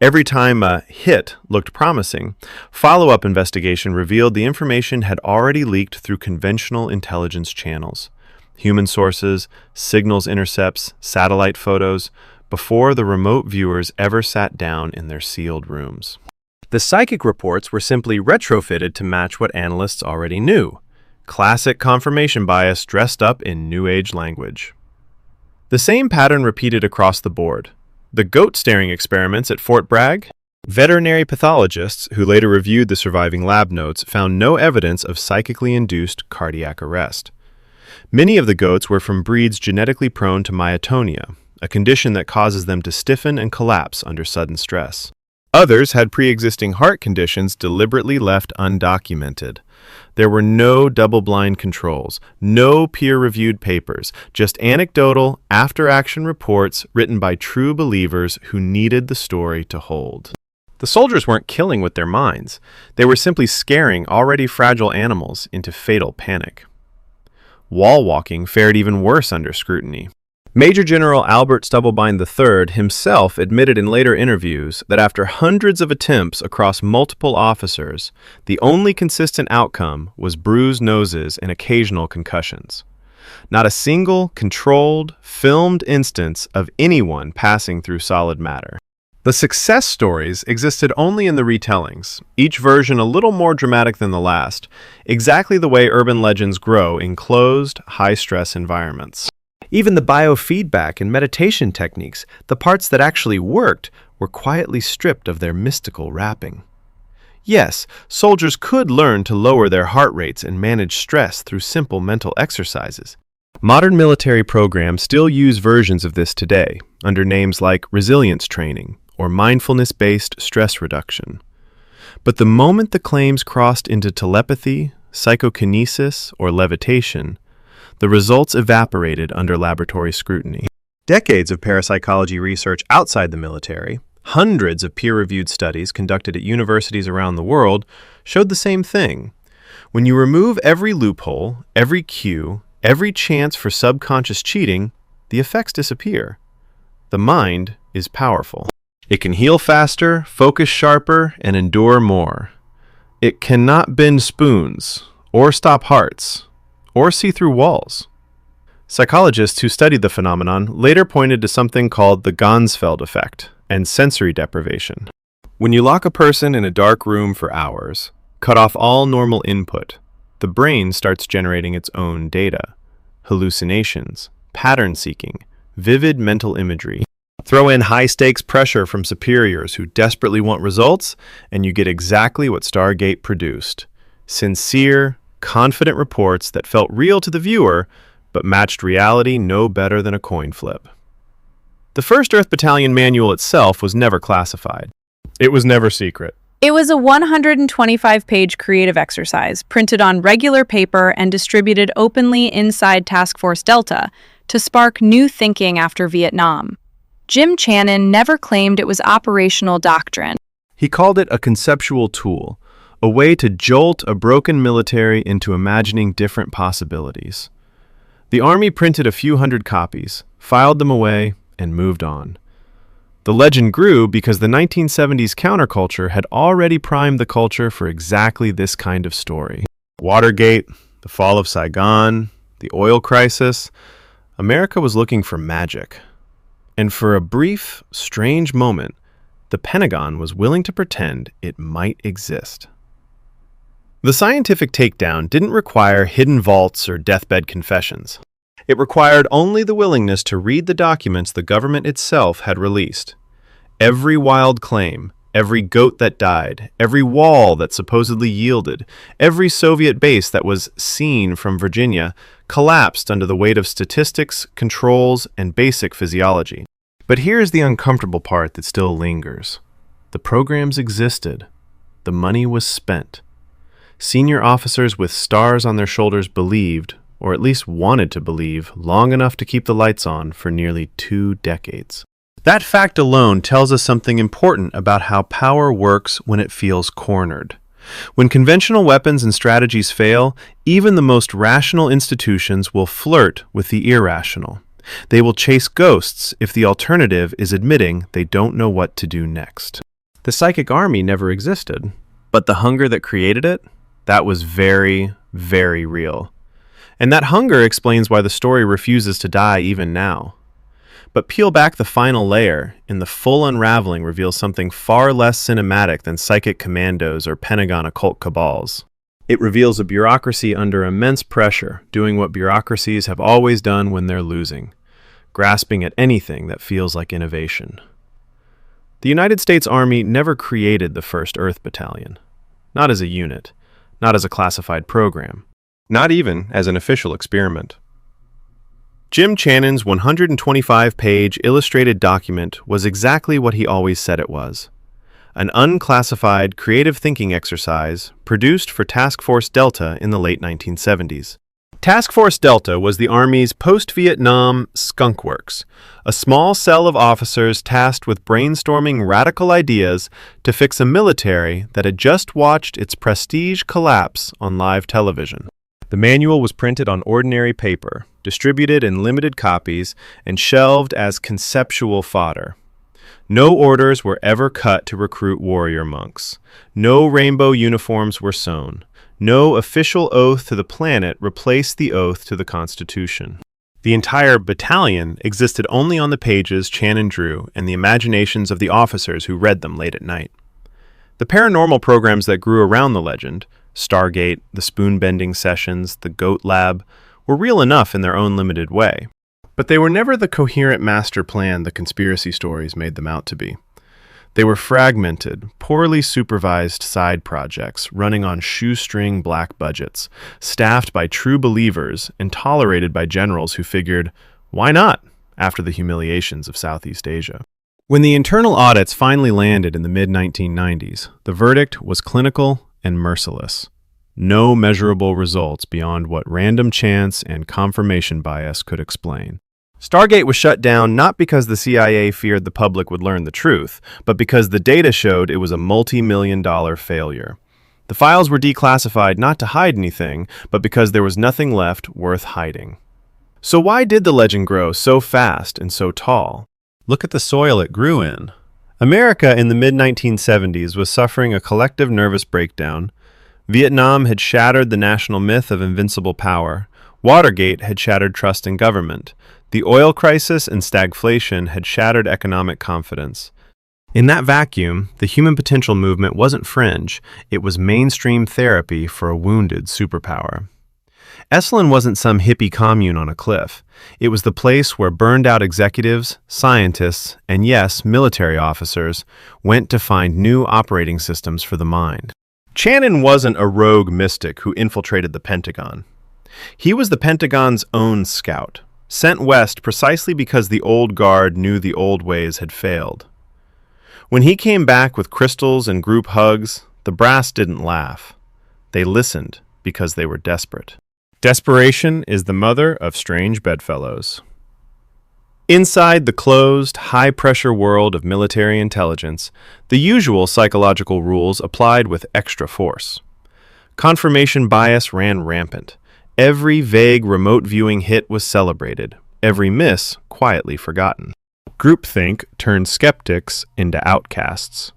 [SPEAKER 1] Every time a hit looked promising, follow-up investigation revealed the information had already leaked through conventional intelligence channels, human sources, signals intercepts, satellite photos, before the remote viewers ever sat down in their sealed rooms. The psychic reports were simply retrofitted to match what analysts already knew. Classic confirmation bias dressed up in New Age language. The same pattern repeated across the board. The goat staring experiments at Fort Bragg? Veterinary pathologists who later reviewed the surviving lab notes found no evidence of psychically induced cardiac arrest. Many of the goats were from breeds genetically prone to myotonia, a condition that causes them to stiffen and collapse under sudden stress. Others had pre-existing heart conditions deliberately left undocumented. There were no double-blind controls, no peer-reviewed papers, just anecdotal, after-action reports written by true believers who needed the story to hold. The soldiers weren't killing with their minds. They were simply scaring already fragile animals into fatal panic. Wall walking fared even worse under scrutiny. Major General Albert Stubblebine III himself admitted in later interviews that after hundreds of attempts across multiple officers, the only consistent outcome was bruised noses and occasional concussions. Not a single controlled, filmed instance of anyone passing through solid matter. The success stories existed only in the retellings, each version a little more dramatic than the last, exactly the way urban legends grow in closed, high-stress environments. Even the biofeedback and meditation techniques, the parts that actually worked, were quietly stripped of their mystical wrapping. Yes, soldiers could learn to lower their heart rates and manage stress through simple mental exercises. Modern military programs still use versions of this today, under names like resilience training or mindfulness-based stress reduction. But the moment the claims crossed into telepathy, psychokinesis, or levitation, the results evaporated under laboratory scrutiny. Decades of parapsychology research outside the military, hundreds of peer-reviewed studies conducted at universities around the world, showed the same thing. When you remove every loophole, every cue, every chance for subconscious cheating, the effects disappear. The mind is powerful. It can heal faster, focus sharper, and endure more. It cannot bend spoons, or stop hearts, or see through walls. Psychologists who studied the phenomenon later pointed to something called the Ganzfeld effect and sensory deprivation. When you lock a person in a dark room for hours, cut off all normal input, the brain starts generating its own data, hallucinations, pattern seeking, vivid mental imagery. Throw in high-stakes pressure from superiors who desperately want results, and you get exactly what Stargate produced. Sincere, confident reports that felt real to the viewer, but matched reality no better than a coin flip. The first Earth Battalion manual itself was never classified. It was never secret.
[SPEAKER 4] It was a 125-page creative exercise, printed on regular paper and distributed openly inside Task Force Delta to spark new thinking after Vietnam. Jim Channon never claimed it was operational doctrine.
[SPEAKER 1] He called it a conceptual tool, a way to jolt a broken military into imagining different possibilities. The Army printed a few hundred copies, filed them away, and moved on. The legend grew because the 1970s counterculture had already primed the culture for exactly this kind of story. Watergate, the fall of Saigon, the oil crisis, America was looking for magic. And for a brief, strange moment, the Pentagon was willing to pretend it might exist. The scientific takedown didn't require hidden vaults or deathbed confessions. It required only the willingness to read the documents the government itself had released. Every wild claim, every goat that died, every wall that supposedly yielded, every Soviet base that was seen from Virginia collapsed under the weight of statistics, controls, and basic physiology. But here's the uncomfortable part that still lingers. The programs existed. The money was spent. Senior officers with stars on their shoulders believed, or at least wanted to believe, long enough to keep the lights on for nearly 2 decades. That fact alone tells us something important about how power works when it feels cornered. When conventional weapons and strategies fail, even the most rational institutions will flirt with the irrational. They will chase ghosts if the alternative is admitting they don't know what to do next. The psychic army never existed, but the hunger that created it, that was very, very real. And that hunger explains why the story refuses to die even now. But peel back the final layer, and the full unraveling reveals something far less cinematic than psychic commandos or Pentagon occult cabals. It reveals a bureaucracy under immense pressure, doing what bureaucracies have always done when they're losing, grasping at anything that feels like innovation. The United States Army never created the first Earth Battalion. Not as a unit, not as a classified program, not even as an official experiment. Jim Channon's 125-page illustrated document was exactly what he always said it was. An unclassified creative thinking exercise produced for Task Force Delta in the late 1970s. Task Force Delta was the Army's post-Vietnam skunk works, a small cell of officers tasked with brainstorming radical ideas to fix a military that had just watched its prestige collapse on live television. The manual was printed on ordinary paper, distributed in limited copies, and shelved as conceptual fodder. No orders were ever cut to recruit warrior monks. No rainbow uniforms were sewn. No official oath to the planet replaced the oath to the Constitution. The entire battalion existed only on the pages Channon drew and the imaginations of the officers who read them late at night. The paranormal programs that grew around the legend, Stargate, the spoon-bending sessions, the Goat Lab, were real enough in their own limited way. But they were never the coherent master plan the conspiracy stories made them out to be. They were fragmented, poorly supervised side projects running on shoestring black budgets, staffed by true believers and tolerated by generals who figured, why not, after the humiliations of Southeast Asia. When the internal audits finally landed in the mid-1990s, the verdict was clinical and merciless. No measurable results beyond what random chance and confirmation bias could explain. Stargate was shut down not because the CIA feared the public would learn the truth, but because the data showed it was a multi-million-dollar failure. The files were declassified not to hide anything, but because there was nothing left worth hiding. So why did the legend grow so fast and so tall? Look at the soil it grew in. America in the mid-1970s was suffering a collective nervous breakdown. Vietnam had shattered the national myth of invincible power. Watergate had shattered trust in government. The oil crisis and stagflation had shattered economic confidence. In that vacuum, the human potential movement wasn't fringe, it was mainstream therapy for a wounded superpower. Esalen wasn't some hippie commune on a cliff. It was the place where burned-out executives, scientists, and yes, military officers went to find new operating systems for the mind. Channon wasn't a rogue mystic who infiltrated the Pentagon. He was the Pentagon's own scout, sent west precisely because the old guard knew the old ways had failed. When he came back with crystals and group hugs, the brass didn't laugh. They listened because they were desperate. Desperation is the mother of strange bedfellows. Inside the closed, high-pressure world of military intelligence, the usual psychological rules applied with extra force. Confirmation bias ran rampant. Every vague remote viewing hit was celebrated, every miss quietly forgotten. Groupthink turned skeptics into outcasts.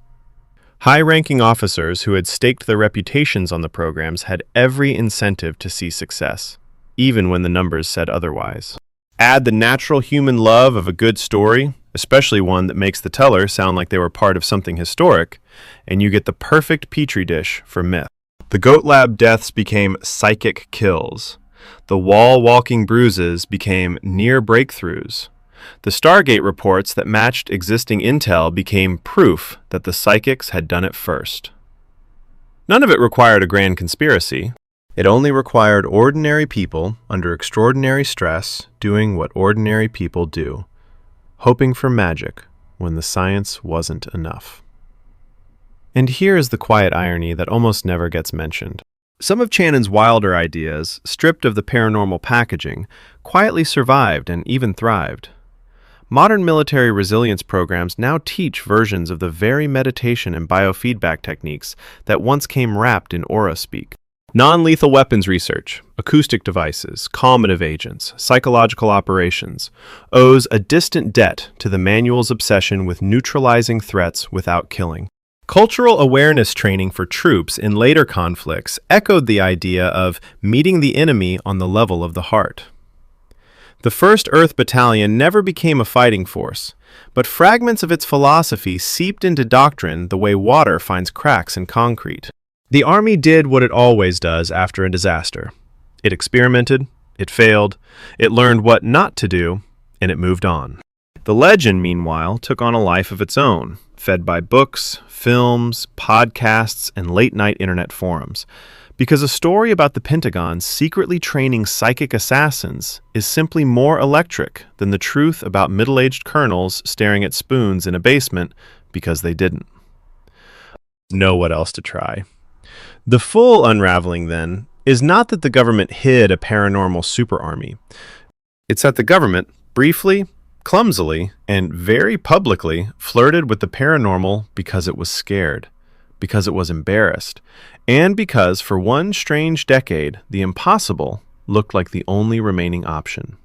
[SPEAKER 1] High-ranking officers who had staked their reputations on the programs had every incentive to see success, even when the numbers said otherwise. Add the natural human love of a good story, especially one that makes the teller sound like they were part of something historic, and you get the perfect petri dish for myth. The Goat Lab deaths became psychic kills. The wall-walking bruises became near breakthroughs. The Stargate reports that matched existing intel became proof that the psychics had done it first. None of it required a grand conspiracy. It only required ordinary people under extraordinary stress doing what ordinary people do, hoping for magic when the science wasn't enough. And here is the quiet irony that almost never gets mentioned. Some of Channon's wilder ideas, stripped of the paranormal packaging, quietly survived and even thrived. Modern military resilience programs now teach versions of the very meditation and biofeedback techniques that once came wrapped in aura speak. Non-lethal weapons research, acoustic devices, calmative agents, psychological operations, owes a distant debt to the manual's obsession with neutralizing threats without killing. Cultural awareness training for troops in later conflicts echoed the idea of meeting the enemy on the level of the heart. The 1st Earth Battalion never became a fighting force, but fragments of its philosophy seeped into doctrine the way water finds cracks in concrete. The Army did what it always does after a disaster. It experimented, it failed, it learned what not to do, and it moved on. The legend, meanwhile, took on a life of its own, fed by books, films, podcasts, and late-night internet forums, because a story about the Pentagon secretly training psychic assassins is simply more electric than the truth about middle-aged colonels staring at spoons in a basement because they didn't know what else to try. The full unraveling, then, is not that the government hid a paranormal super army. It's that the government, briefly, clumsily, and very publicly flirted with the paranormal because it was scared, because it was embarrassed, and because for one strange decade, the impossible looked like the only remaining option.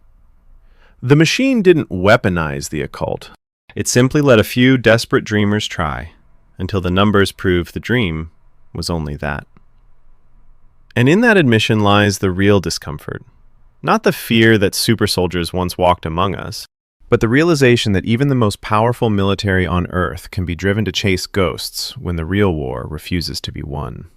[SPEAKER 1] The machine didn't weaponize the occult. It simply let a few desperate dreamers try, until the numbers proved the dream was only that. And in that admission lies the real discomfort. Not the fear that super soldiers once walked among us, but the realization that even the most powerful military on Earth can be driven to chase ghosts when the real war refuses to be won.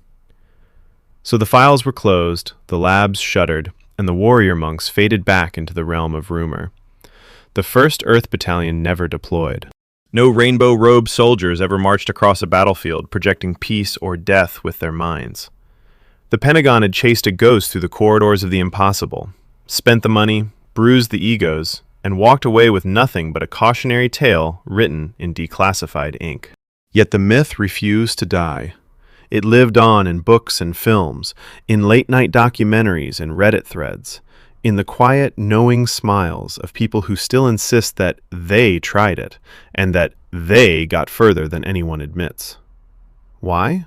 [SPEAKER 1] So the files were closed, the labs shuttered, and the warrior monks faded back into the realm of rumor. The 1st Earth Battalion never deployed. No rainbow-robed soldiers ever marched across a battlefield projecting peace or death with their minds. The Pentagon had chased a ghost through the corridors of the impossible, spent the money, bruised the egos, and walked away with nothing but a cautionary tale written in declassified ink. Yet the myth refused to die. It lived on in books and films, in late-night documentaries and Reddit threads, in the quiet, knowing smiles of people who still insist that they tried it, and that they got further than anyone admits. Why?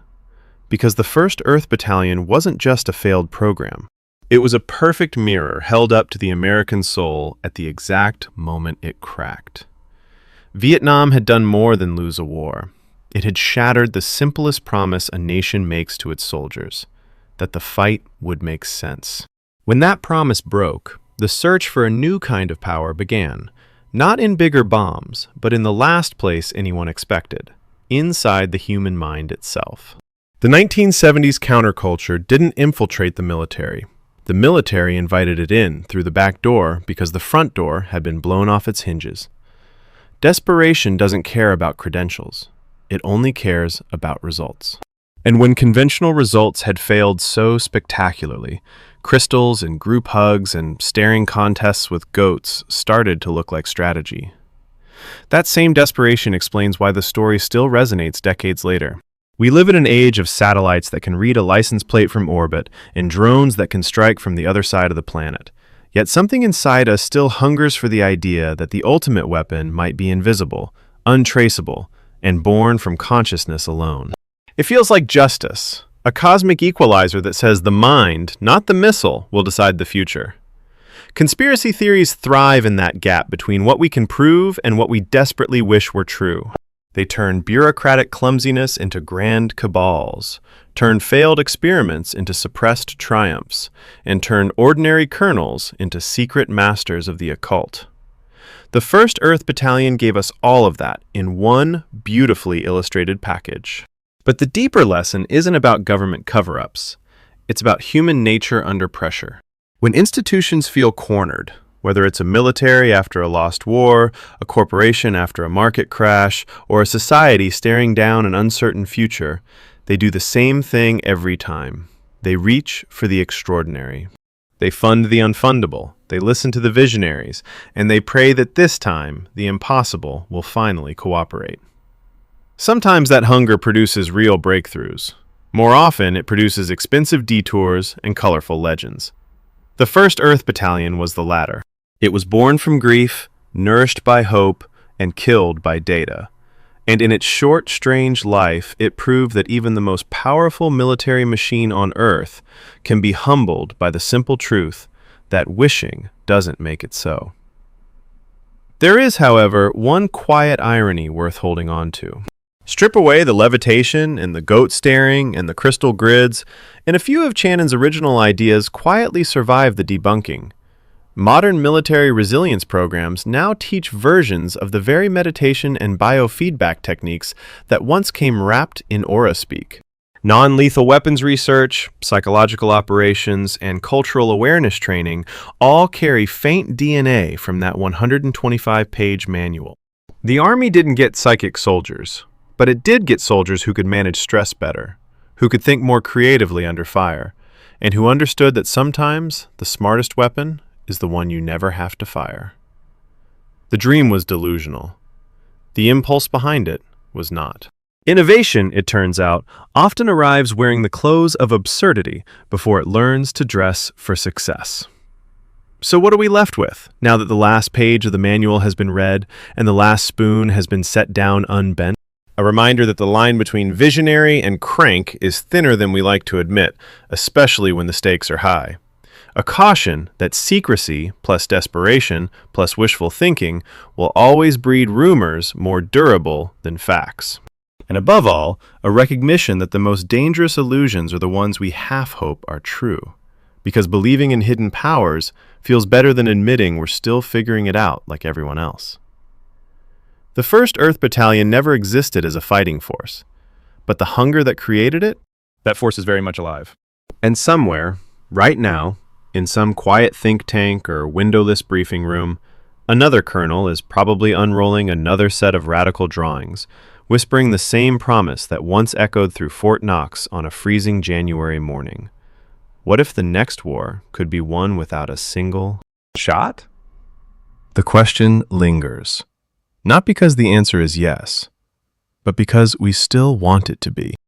[SPEAKER 1] Because the 1st Earth Battalion wasn't just a failed program. It was a perfect mirror held up to the American soul at the exact moment it cracked. Vietnam had done more than lose a war. It had shattered the simplest promise a nation makes to its soldiers, that the fight would make sense. When that promise broke, the search for a new kind of power began, not in bigger bombs, but in the last place anyone expected, inside the human mind itself. The 1970s counterculture didn't infiltrate the military. The military invited it in through the back door because the front door had been blown off its hinges. Desperation doesn't care about credentials. It only cares about results. And when conventional results had failed so spectacularly, crystals and group hugs and staring contests with goats started to look like strategy. That same desperation explains why the story still resonates decades later. We live in an age of satellites that can read a license plate from orbit and drones that can strike from the other side of the planet. Yet something inside us still hungers for the idea that the ultimate weapon might be invisible, untraceable, and born from consciousness alone. It feels like justice, a cosmic equalizer that says the mind, not the missile, will decide the future. Conspiracy theories thrive in that gap between what we can prove and what we desperately wish were true. They turn bureaucratic clumsiness into grand cabals, turn failed experiments into suppressed triumphs, and turn ordinary colonels into secret masters of the occult. The 1st Earth Battalion gave us all of that in one beautifully illustrated package. But the deeper lesson isn't about government cover-ups. It's about human nature under pressure. When institutions feel cornered, whether it's a military after a lost war, a corporation after a market crash, or a society staring down an uncertain future, they do the same thing every time. They reach for the extraordinary. They fund the unfundable, they listen to the visionaries, and they pray that this time the impossible will finally cooperate. Sometimes that hunger produces real breakthroughs. More often, it produces expensive detours and colorful legends. The 1st Earth Battalion was the latter. It was born from grief, nourished by hope, and killed by data. And in its short, strange life, it proved that even the most powerful military machine on Earth can be humbled by the simple truth that wishing doesn't make it so. There is, however, one quiet irony worth holding on to. Strip away the levitation and the goat staring and the crystal grids, and a few of Channon's original ideas quietly survive the debunking. Modern military resilience programs now teach versions of the very meditation and biofeedback techniques that once came wrapped in aura speak. Non-lethal weapons research, psychological operations, and cultural awareness training all carry faint DNA from that 125-page manual. The Army didn't get psychic soldiers, but it did get soldiers who could manage stress better, who could think more creatively under fire, and who understood that sometimes the smartest weapon is the one you never have to fire. The dream was delusional. The impulse behind it was not. Innovation, it turns out, often arrives wearing the clothes of absurdity before it learns to dress for success. So what are we left with, now that the last page of the manual has been read and the last spoon has been set down unbent? A reminder that the line between visionary and crank is thinner than we like to admit, especially when the stakes are high. A caution that secrecy plus desperation plus wishful thinking will always breed rumors more durable than facts. And above all, a recognition that the most dangerous illusions are the ones we half hope are true. Because believing in hidden powers feels better than admitting we're still figuring it out like everyone else. The 1st Earth Battalion never existed as a fighting force, but the hunger that created it,
[SPEAKER 5] That force is very much alive.
[SPEAKER 1] and somewhere, right now, in some quiet think tank or windowless briefing room, another colonel is probably unrolling another set of radical drawings, whispering the same promise that once echoed through Fort Knox on a freezing January morning. What if the next war could be won without a single
[SPEAKER 5] Shot?
[SPEAKER 1] The question lingers, not because the answer is yes, but because we still want it to be.